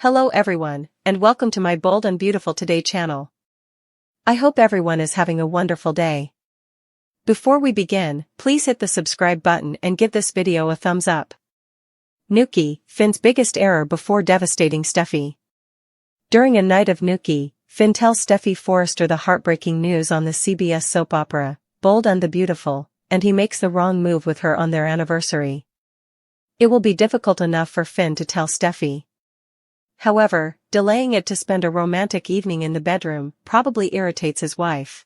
Hello everyone, and welcome to my Bold and Beautiful Today channel. I hope everyone is having a wonderful day. Before we begin, please hit the subscribe button and give this video a thumbs up. Nookie, Finn's biggest error before devastating Steffy. During a night of Nookie, Finn tells Steffy Forrester the heartbreaking news on the CBS soap opera, Bold and the Beautiful, and he makes the wrong move with her on their anniversary. It will be difficult enough for Finn to tell Steffy. However, delaying it to spend a romantic evening in the bedroom probably irritates his wife.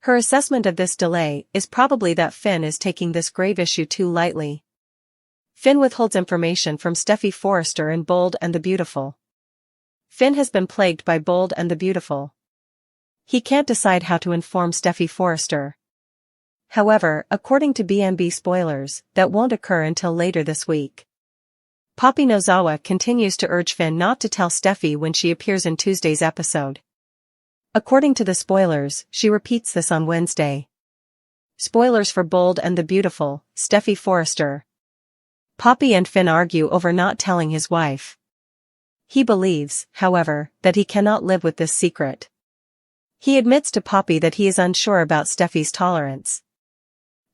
Her assessment of this delay is probably that Finn is taking this grave issue too lightly. Finn withholds information from Steffy Forrester in Bold and the Beautiful. Finn has been plagued by Bold and the Beautiful. He can't decide how to inform Steffy Forrester. However, according to B&B spoilers, that won't occur until later this week. Poppy Nozawa continues to urge Finn not to tell Steffy when she appears in Tuesday's episode. According to the spoilers, she repeats this on Wednesday. Spoilers for Bold and the Beautiful, Steffy Forrester. Poppy and Finn argue over not telling his wife. He believes, however, that he cannot live with this secret. He admits to Poppy that he is unsure about Steffy's tolerance.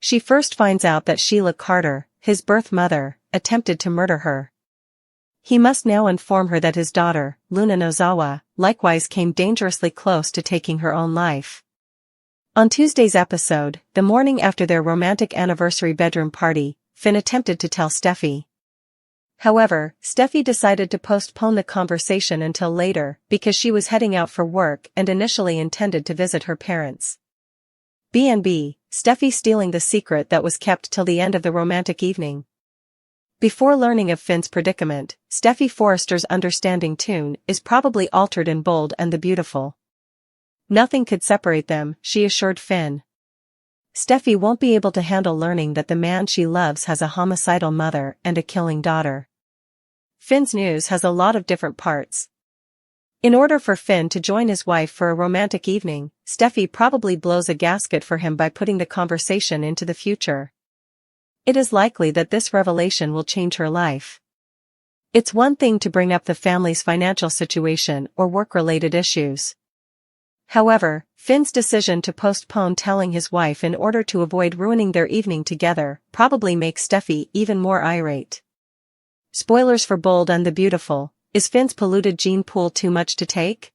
She first finds out that Sheila Carter, his birth mother, attempted to murder her. He must now inform her that his daughter, Luna Nozawa, likewise came dangerously close to taking her own life. On Tuesday's episode, the morning after their romantic anniversary bedroom party, Finn attempted to tell Steffy. However, Steffy decided to postpone the conversation until later because she was heading out for work and initially intended to visit her parents. B&B, Steffy stealing the secret that was kept till the end of the romantic evening. Before learning of Finn's predicament, Steffy Forrester's understanding tune is probably altered in Bold and the Beautiful. Nothing could separate them, she assured Finn. Steffy won't be able to handle learning that the man she loves has a homicidal mother and a killing daughter. Finn's news has a lot of different parts. In order for Finn to join his wife for a romantic evening, Steffy probably blows a gasket for him by putting the conversation into the future. It is likely that this revelation will change her life. It's one thing to bring up the family's financial situation or work-related issues. However, Finn's decision to postpone telling his wife in order to avoid ruining their evening together probably makes Steffy even more irate. Spoilers for Bold and the Beautiful, is Finn's polluted gene pool too much to take?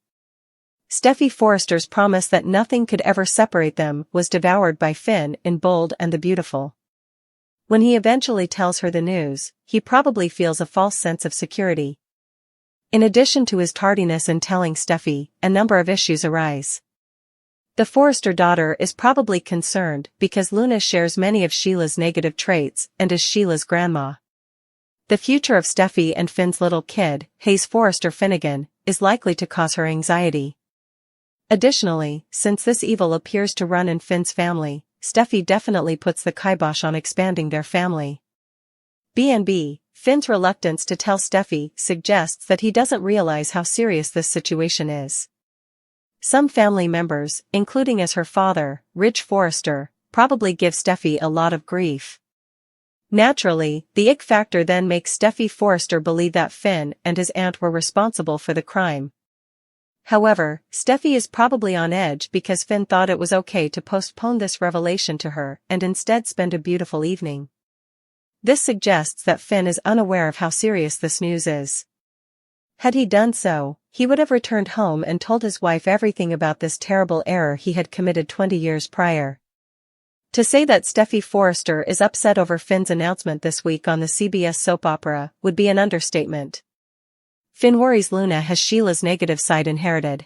Steffy Forrester's promise that nothing could ever separate them was devoured by Finn in Bold and the Beautiful. When he eventually tells her the news, he probably feels a false sense of security. In addition to his tardiness in telling Steffy, a number of issues arise. The Forrester daughter is probably concerned because Luna shares many of Sheila's negative traits and is Sheila's grandma. The future of Steffy and Finn's little kid, Hayes Forrester Finnegan, is likely to cause her anxiety. Additionally, since this evil appears to run in Finn's family, Steffy definitely puts the kibosh on expanding their family. B&B, Finn's reluctance to tell Steffy suggests that he doesn't realize how serious this situation is. Some family members, including as her father, Ridge Forrester, probably give Steffy a lot of grief. Naturally, the ick factor then makes Steffy Forrester believe that Finn and his aunt were responsible for the crime. However, Steffy is probably on edge because Finn thought it was okay to postpone this revelation to her and instead spend a beautiful evening. This suggests that Finn is unaware of how serious this news is. Had he done so, he would have returned home and told his wife everything about this terrible error he had committed 20 years prior. To say that Steffy Forrester is upset over Finn's announcement this week on the CBS soap opera would be an understatement. Finn worries Luna has Sheila's negative side inherited.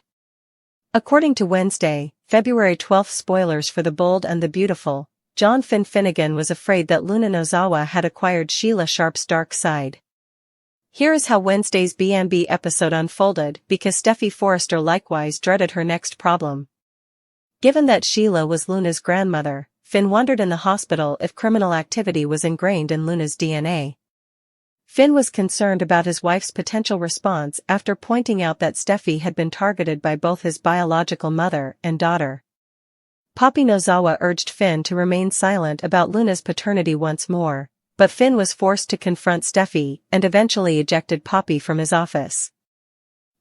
According to Wednesday, February 12 spoilers for the Bold and the Beautiful, John Finn Finnegan was afraid that Luna Nozawa had acquired Sheila Sharp's dark side. Here is how Wednesday's B&B episode unfolded because Steffy Forrester likewise dreaded her next problem. Given that Sheila was Luna's grandmother, Finn wondered in the hospital if criminal activity was ingrained in Luna's DNA. Finn was concerned about his wife's potential response after pointing out that Steffy had been targeted by both his biological mother and daughter. Poppy Nozawa urged Finn to remain silent about Luna's paternity once more, but Finn was forced to confront Steffy and eventually ejected Poppy from his office.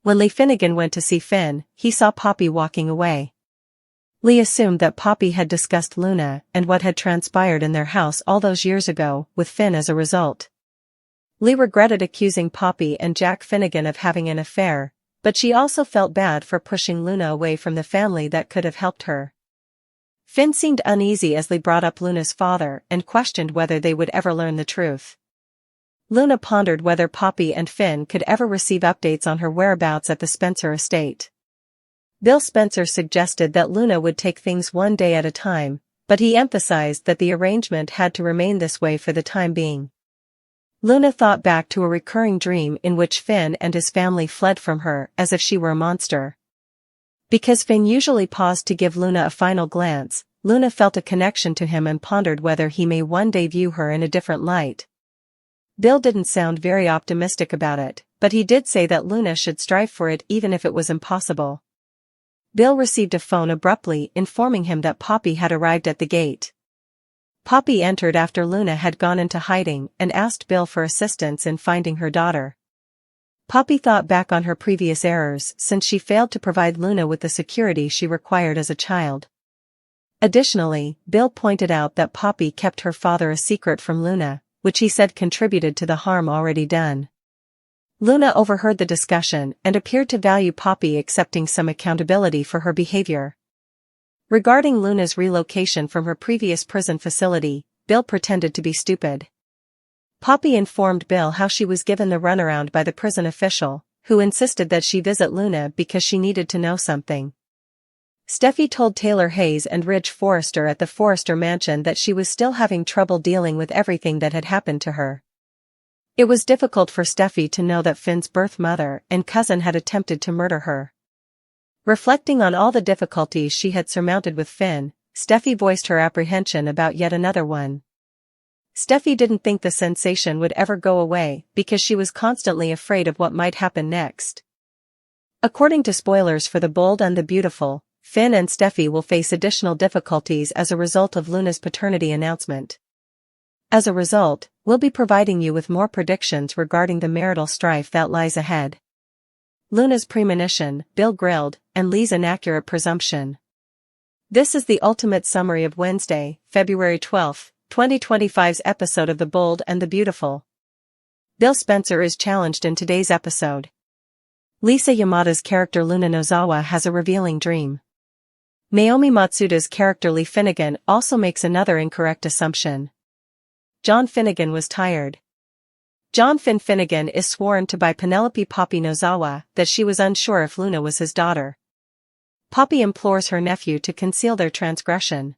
When Lee Finnegan went to see Finn, he saw Poppy walking away. Lee assumed that Poppy had discussed Luna and what had transpired in their house all those years ago, with Finn as a result. Lee regretted accusing Poppy and Jack Finnegan of having an affair, but she also felt bad for pushing Luna away from the family that could have helped her. Finn seemed uneasy as Lee brought up Luna's father and questioned whether they would ever learn the truth. Luna pondered whether Poppy and Finn could ever receive updates on her whereabouts at the Spencer estate. Bill Spencer suggested that Luna would take things one day at a time, but he emphasized that the arrangement had to remain this way for the time being. Luna thought back to a recurring dream in which Finn and his family fled from her as if she were a monster. Because Finn usually paused to give Luna a final glance, Luna felt a connection to him and pondered whether he may one day view her in a different light. Bill didn't sound very optimistic about it, but he did say that Luna should strive for it even if it was impossible. Bill received a phone abruptly informing him that Poppy had arrived at the gate. Poppy entered after Luna had gone into hiding and asked Bill for assistance in finding her daughter. Poppy thought back on her previous errors since she failed to provide Luna with the security she required as a child. Additionally, Bill pointed out that Poppy kept her father a secret from Luna, which he said contributed to the harm already done. Luna overheard the discussion and appeared to value Poppy accepting some accountability for her behavior. Regarding Luna's relocation from her previous prison facility, Bill pretended to be stupid. Poppy informed Bill how she was given the runaround by the prison official, who insisted that she visit Luna because she needed to know something. Steffy told Taylor Hayes and Ridge Forrester at the Forrester mansion that she was still having trouble dealing with everything that had happened to her. It was difficult for Steffy to know that Finn's birth mother and cousin had attempted to murder her. Reflecting on all the difficulties she had surmounted with Finn, Steffy voiced her apprehension about yet another one. Steffy didn't think the sensation would ever go away because she was constantly afraid of what might happen next. According to spoilers for The Bold and the Beautiful, Finn and Steffy will face additional difficulties as a result of Luna's paternity announcement. As a result, we'll be providing you with more predictions regarding the marital strife that lies ahead. Luna's premonition, Bill grilled, and Lee's inaccurate presumption. This is the ultimate summary of Wednesday, February 12, 2025's episode of The Bold and the Beautiful. Bill Spencer is challenged in today's episode. Lisa Yamada's character Luna Nozawa has a revealing dream. Naomi Matsuda's character Lee Finnegan also makes another incorrect assumption. John Finnegan was tired. John Finnegan is sworn to by Penelope Poppy Nozawa that she was unsure if Luna was his daughter. Poppy implores her nephew to conceal their transgression.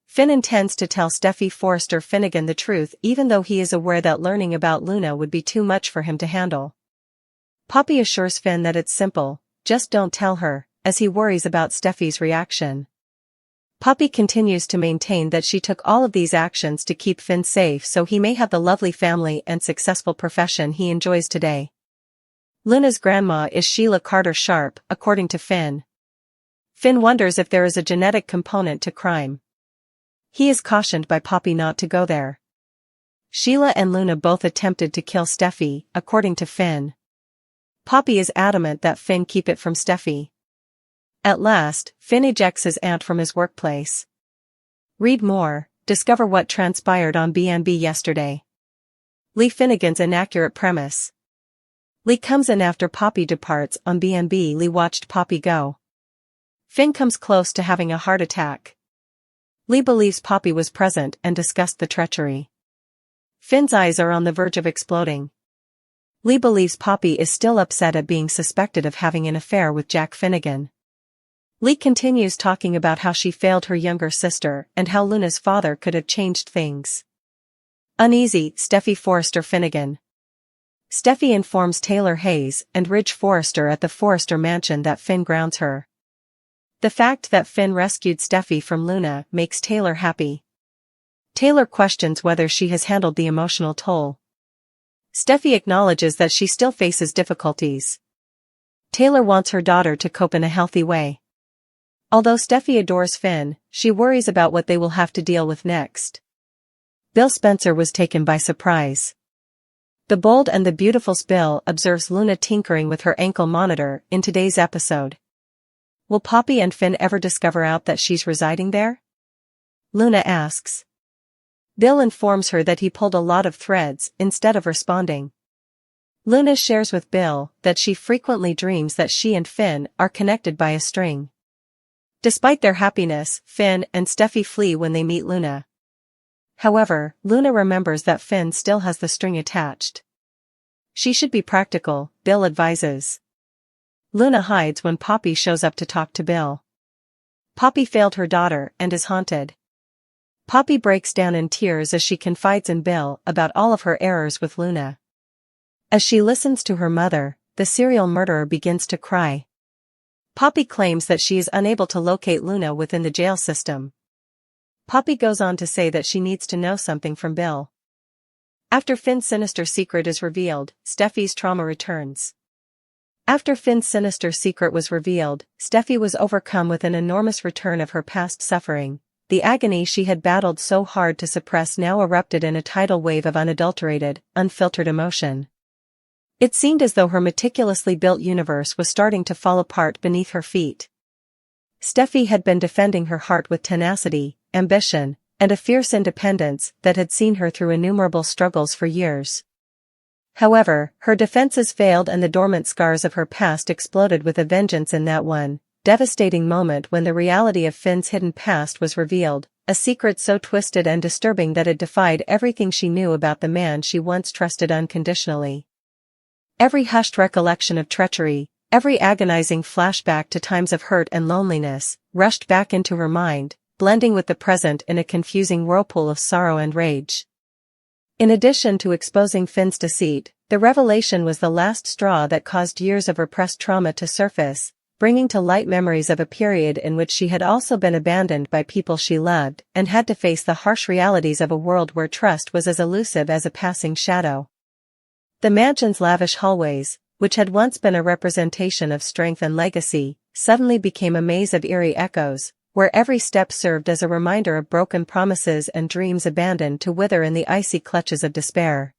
Finn intends to tell Steffy Forrester Finnegan the truth even though he is aware that learning about Luna would be too much for him to handle. Poppy assures Finn that it's simple, just don't tell her, as he worries about Steffy's reaction. Poppy continues to maintain that she took all of these actions to keep Finn safe so he may have the lovely family and successful profession he enjoys today. Luna's grandma is Sheila Carter Sharp, according to Finn. Finn wonders if there is a genetic component to crime. He is cautioned by Poppy not to go there. Sheila and Luna both attempted to kill Steffy, according to Finn. Poppy is adamant that Finn keep it from Steffy. At last, Finn ejects his aunt from his workplace. Read more, discover what transpired on B&B yesterday. Lee Finnegan's inaccurate premise. Lee comes in after Poppy departs on B&B. Lee watched Poppy go. Finn comes close to having a heart attack. Lee believes Poppy was present and discussed the treachery. Finn's eyes are on the verge of exploding. Lee believes Poppy is still upset at being suspected of having an affair with Jack Finnegan. Lee continues talking about how she failed her younger sister and how Luna's father could have changed things. Uneasy, Steffy Forrester Finnegan. Steffy informs Taylor Hayes and Ridge Forrester at the Forrester mansion that Finn grounds her. The fact that Finn rescued Steffy from Luna makes Taylor happy. Taylor questions whether she has handled the emotional toll. Steffy acknowledges that she still faces difficulties. Taylor wants her daughter to cope in a healthy way. Although Steffy adores Finn, she worries about what they will have to deal with next. Bill Spencer was taken by surprise. The Bold and the Beautiful Spill observes Luna tinkering with her ankle monitor in today's episode. Will Poppy and Finn ever discover out that she's residing there? Luna asks. Bill informs her that he pulled a lot of threads instead of responding. Luna shares with Bill that she frequently dreams that she and Finn are connected by a string. Despite their happiness, Finn and Steffy flee when they meet Luna. However, Luna remembers that Finn still has the string attached. She should be practical, Bill advises. Luna hides when Poppy shows up to talk to Bill. Poppy failed her daughter and is haunted. Poppy breaks down in tears as she confides in Bill about all of her errors with Luna. As she listens to her mother, the serial murderer begins to cry. Poppy claims that she is unable to locate Luna within the jail system. Poppy goes on to say that she needs to know something from Bill. After Finn's sinister secret is revealed, Steffy's trauma returns. After Finn's sinister secret was revealed, Steffy was overcome with an enormous return of her past suffering. The agony she had battled so hard to suppress now erupted in a tidal wave of unadulterated, unfiltered emotion. It seemed as though her meticulously built universe was starting to fall apart beneath her feet. Steffy had been defending her heart with tenacity, ambition, and a fierce independence that had seen her through innumerable struggles for years. However, her defenses failed and the dormant scars of her past exploded with a vengeance in that one devastating moment when the reality of Finn's hidden past was revealed, a secret so twisted and disturbing that it defied everything she knew about the man she once trusted unconditionally. Every hushed recollection of treachery, every agonizing flashback to times of hurt and loneliness, rushed back into her mind, blending with the present in a confusing whirlpool of sorrow and rage. In addition to exposing Finn's deceit, the revelation was the last straw that caused years of repressed trauma to surface, bringing to light memories of a period in which she had also been abandoned by people she loved and had to face the harsh realities of a world where trust was as elusive as a passing shadow. The mansion's lavish hallways, which had once been a representation of strength and legacy, suddenly became a maze of eerie echoes, where every step served as a reminder of broken promises and dreams abandoned to wither in the icy clutches of despair.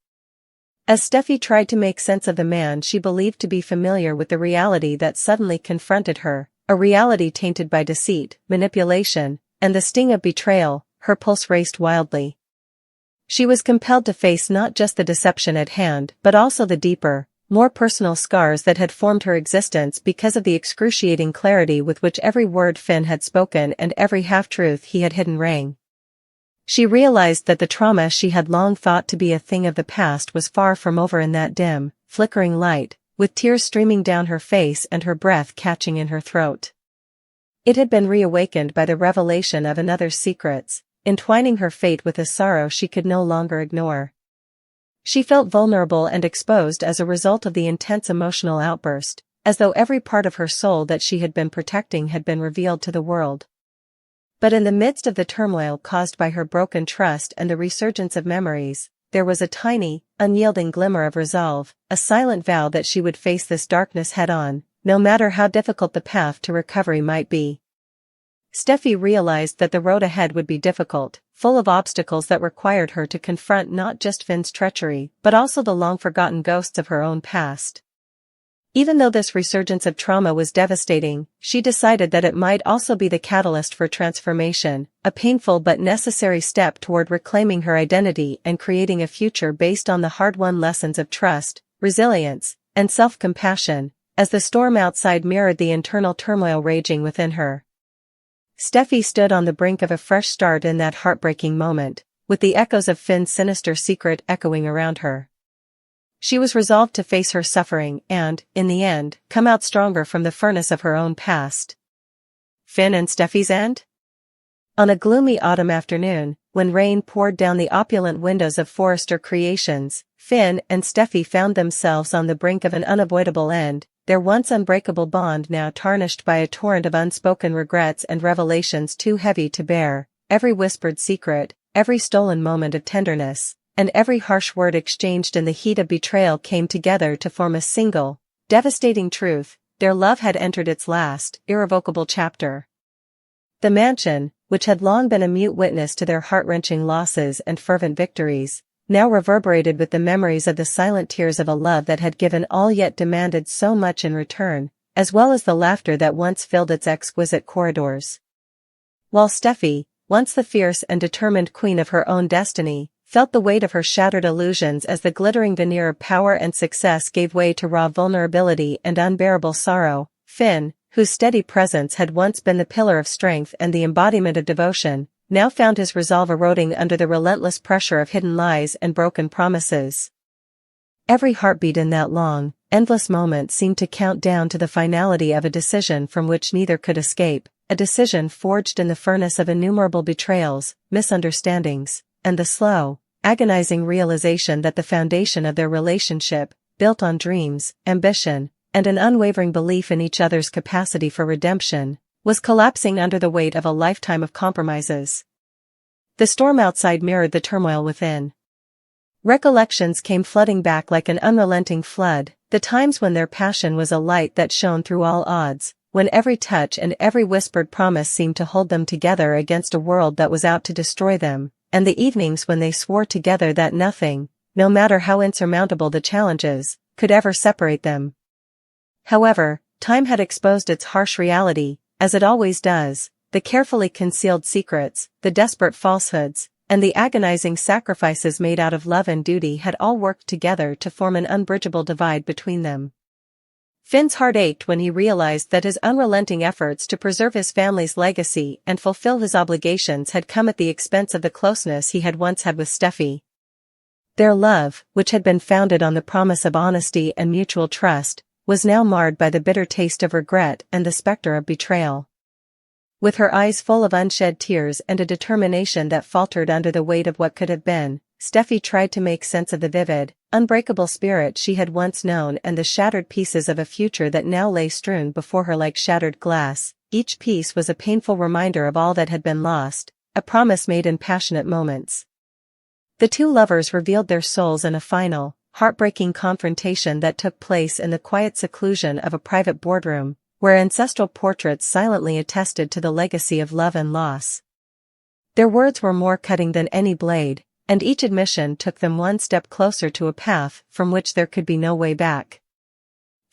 As Steffy tried to make sense of the man she believed to be familiar with the reality that suddenly confronted her, a reality tainted by deceit, manipulation, and the sting of betrayal, her pulse raced wildly. She was compelled to face not just the deception at hand but also the deeper, more personal scars that had formed her existence because of the excruciating clarity with which every word Finn had spoken and every half-truth he had hidden rang. She realized that the trauma she had long thought to be a thing of the past was far from over in that dim, flickering light, with tears streaming down her face and her breath catching in her throat. It had been reawakened by the revelation of another's secrets, entwining her fate with a sorrow she could no longer ignore. She felt vulnerable and exposed as a result of the intense emotional outburst, as though every part of her soul that she had been protecting had been revealed to the world. But in the midst of the turmoil caused by her broken trust and the resurgence of memories, there was a tiny, unyielding glimmer of resolve, a silent vow that she would face this darkness head-on, no matter how difficult the path to recovery might be. Steffy realized that the road ahead would be difficult, full of obstacles that required her to confront not just Finn's treachery but also the long-forgotten ghosts of her own past. Even though this resurgence of trauma was devastating, she decided that it might also be the catalyst for transformation, a painful but necessary step toward reclaiming her identity and creating a future based on the hard-won lessons of trust, resilience, and self-compassion, as the storm outside mirrored the internal turmoil raging within her. Steffy stood on the brink of a fresh start in that heartbreaking moment, with the echoes of Finn's sinister secret echoing around her. She was resolved to face her suffering and, in the end, come out stronger from the furnace of her own past. Finn and Steffy's end? On a gloomy autumn afternoon, when rain poured down the opulent windows of Forrester Creations, Finn and Steffy found themselves on the brink of an unavoidable end, their once unbreakable bond now tarnished by a torrent of unspoken regrets and revelations too heavy to bear. Every whispered secret, every stolen moment of tenderness, and every harsh word exchanged in the heat of betrayal came together to form a single, devastating truth: their love had entered its last, irrevocable chapter. The mansion, which had long been a mute witness to their heart-wrenching losses and fervent victories, now reverberated with the memories of the silent tears of a love that had given all yet demanded so much in return, as well as the laughter that once filled its exquisite corridors. While Steffy, once the fierce and determined queen of her own destiny, felt the weight of her shattered illusions as the glittering veneer of power and success gave way to raw vulnerability and unbearable sorrow, Finn, whose steady presence had once been the pillar of strength and the embodiment of devotion, now found his resolve eroding under the relentless pressure of hidden lies and broken promises. Every heartbeat in that long, endless moment seemed to count down to the finality of a decision from which neither could escape, a decision forged in the furnace of innumerable betrayals, misunderstandings, and the slow, agonizing realization that the foundation of their relationship, built on dreams, ambition, and an unwavering belief in each other's capacity for redemption, was collapsing under the weight of a lifetime of compromises. The storm outside mirrored the turmoil within. Recollections came flooding back like an unrelenting flood, the times when their passion was a light that shone through all odds, when every touch and every whispered promise seemed to hold them together against a world that was out to destroy them, and the evenings when they swore together that nothing, no matter how insurmountable the challenges, could ever separate them. However, time had exposed its harsh reality, as it always does, the carefully concealed secrets, the desperate falsehoods, and the agonizing sacrifices made out of love and duty had all worked together to form an unbridgeable divide between them. Finn's heart ached when he realized that his unrelenting efforts to preserve his family's legacy and fulfill his obligations had come at the expense of the closeness he had once had with Steffy. Their love, which had been founded on the promise of honesty and mutual trust, was now marred by the bitter taste of regret and the specter of betrayal. With her eyes full of unshed tears and a determination that faltered under the weight of what could have been, Steffy tried to make sense of the vivid, unbreakable spirit she had once known and the shattered pieces of a future that now lay strewn before her like shattered glass. Each piece was a painful reminder of all that had been lost, a promise made in passionate moments. The two lovers revealed their souls in a final, heartbreaking confrontation that took place in the quiet seclusion of a private boardroom, where ancestral portraits silently attested to the legacy of love and loss. Their words were more cutting than any blade, and each admission took them one step closer to a path from which there could be no way back.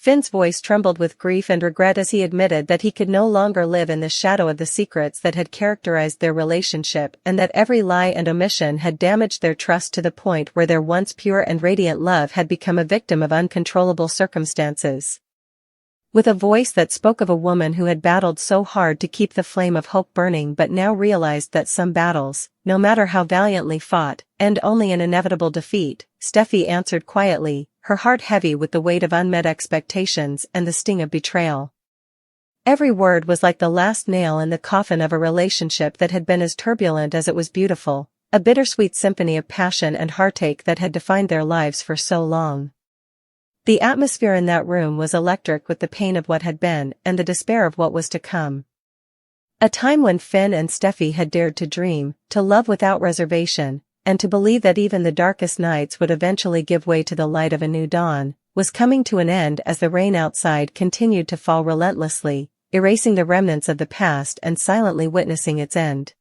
Finn's voice trembled with grief and regret as he admitted that he could no longer live in the shadow of the secrets that had characterized their relationship and that every lie and omission had damaged their trust to the point where their once pure and radiant love had become a victim of uncontrollable circumstances. With a voice that spoke of a woman who had battled so hard to keep the flame of hope burning but now realized that some battles, no matter how valiantly fought, end only in inevitable defeat, Steffy answered quietly, her heart heavy with the weight of unmet expectations and the sting of betrayal. Every word was like the last nail in the coffin of a relationship that had been as turbulent as it was beautiful, a bittersweet symphony of passion and heartache that had defined their lives for so long. The atmosphere in that room was electric with the pain of what had been and the despair of what was to come. A time when Finn and Steffy had dared to dream, to love without reservation, and to believe that even the darkest nights would eventually give way to the light of a new dawn, was coming to an end as the rain outside continued to fall relentlessly, erasing the remnants of the past and silently witnessing its end.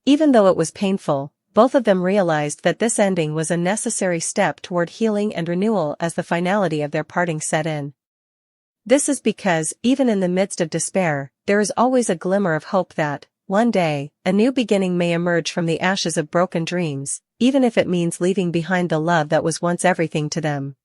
Even though it was painful, both of them realized that this ending was a necessary step toward healing and renewal as the finality of their parting set in. This is because, even in the midst of despair, there is always a glimmer of hope that, one day, a new beginning may emerge from the ashes of broken dreams, even if it means leaving behind the love that was once everything to them.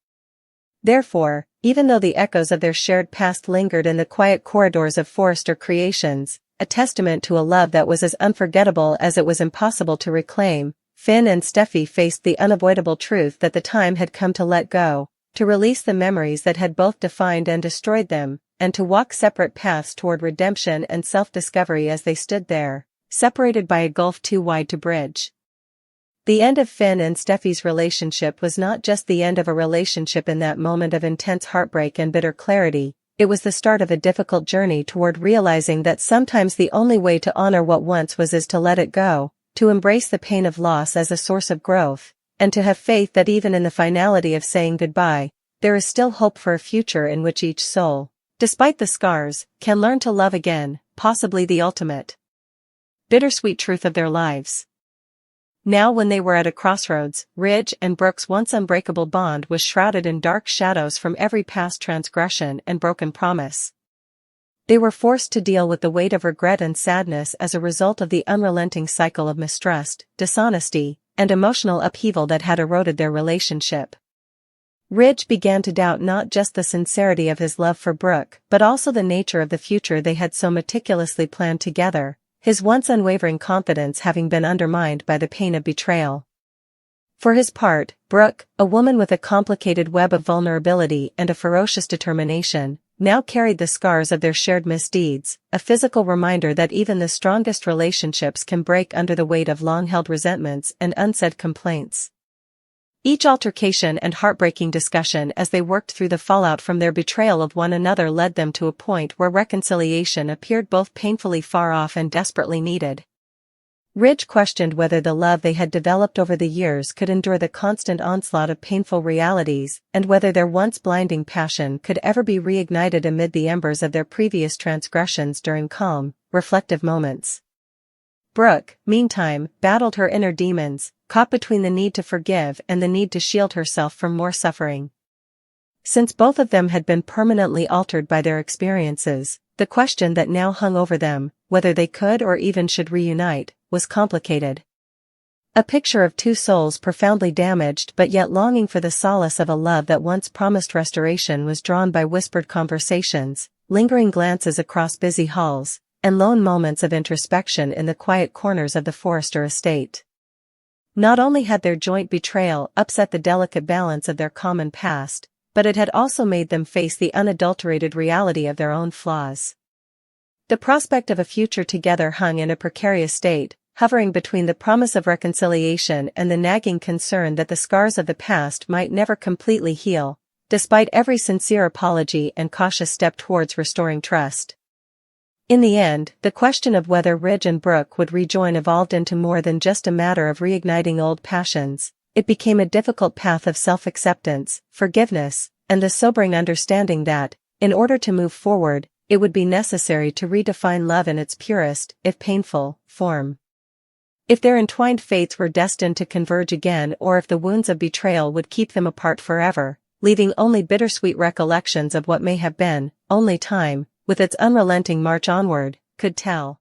Therefore, even though the echoes of their shared past lingered in the quiet corridors of Forrester Creations, a testament to a love that was as unforgettable as it was impossible to reclaim, Finn and Steffy faced the unavoidable truth that the time had come to let go, to release the memories that had both defined and destroyed them, and to walk separate paths toward redemption and self-discovery as they stood there, separated by a gulf too wide to bridge. The end of Finn and Steffy's relationship was not just the end of a relationship in that moment of intense heartbreak and bitter clarity. It was the start of a difficult journey toward realizing that sometimes the only way to honor what once was is to let it go, to embrace the pain of loss as a source of growth, and to have faith that even in the finality of saying goodbye, there is still hope for a future in which each soul, despite the scars, can learn to love again, possibly the ultimate bittersweet truth of their lives. Now when they were at a crossroads, Ridge and Brooke's once unbreakable bond was shrouded in dark shadows from every past transgression and broken promise. They were forced to deal with the weight of regret and sadness as a result of the unrelenting cycle of mistrust, dishonesty, and emotional upheaval that had eroded their relationship. Ridge began to doubt not just the sincerity of his love for Brooke, but also the nature of the future they had so meticulously planned together, his once unwavering confidence having been undermined by the pain of betrayal. For his part, Brooke, a woman with a complicated web of vulnerability and a ferocious determination, now carried the scars of their shared misdeeds, a physical reminder that even the strongest relationships can break under the weight of long-held resentments and unsaid complaints. Each altercation and heartbreaking discussion as they worked through the fallout from their betrayal of one another led them to a point where reconciliation appeared both painfully far off and desperately needed. Ridge questioned whether the love they had developed over the years could endure the constant onslaught of painful realities, and whether their once blinding passion could ever be reignited amid the embers of their previous transgressions during calm, reflective moments. Brooke, meantime, battled her inner demons, caught between the need to forgive and the need to shield herself from more suffering. Since both of them had been permanently altered by their experiences, the question that now hung over them, whether they could or even should reunite, was complicated. A picture of two souls profoundly damaged but yet longing for the solace of a love that once promised restoration was drawn by whispered conversations, lingering glances across busy halls, and lone moments of introspection in the quiet corners of the Forrester estate. Not only had their joint betrayal upset the delicate balance of their common past, but it had also made them face the unadulterated reality of their own flaws. The prospect of a future together hung in a precarious state, hovering between the promise of reconciliation and the nagging concern that the scars of the past might never completely heal, despite every sincere apology and cautious step towards restoring trust. In the end, the question of whether Ridge and Brooke would rejoin evolved into more than just a matter of reigniting old passions. It became a difficult path of self-acceptance, forgiveness, and the sobering understanding that, in order to move forward, it would be necessary to redefine love in its purest, if painful, form. If their entwined fates were destined to converge again, or if the wounds of betrayal would keep them apart forever, leaving only bittersweet recollections of what may have been, only time, with its unrelenting march onward, could tell.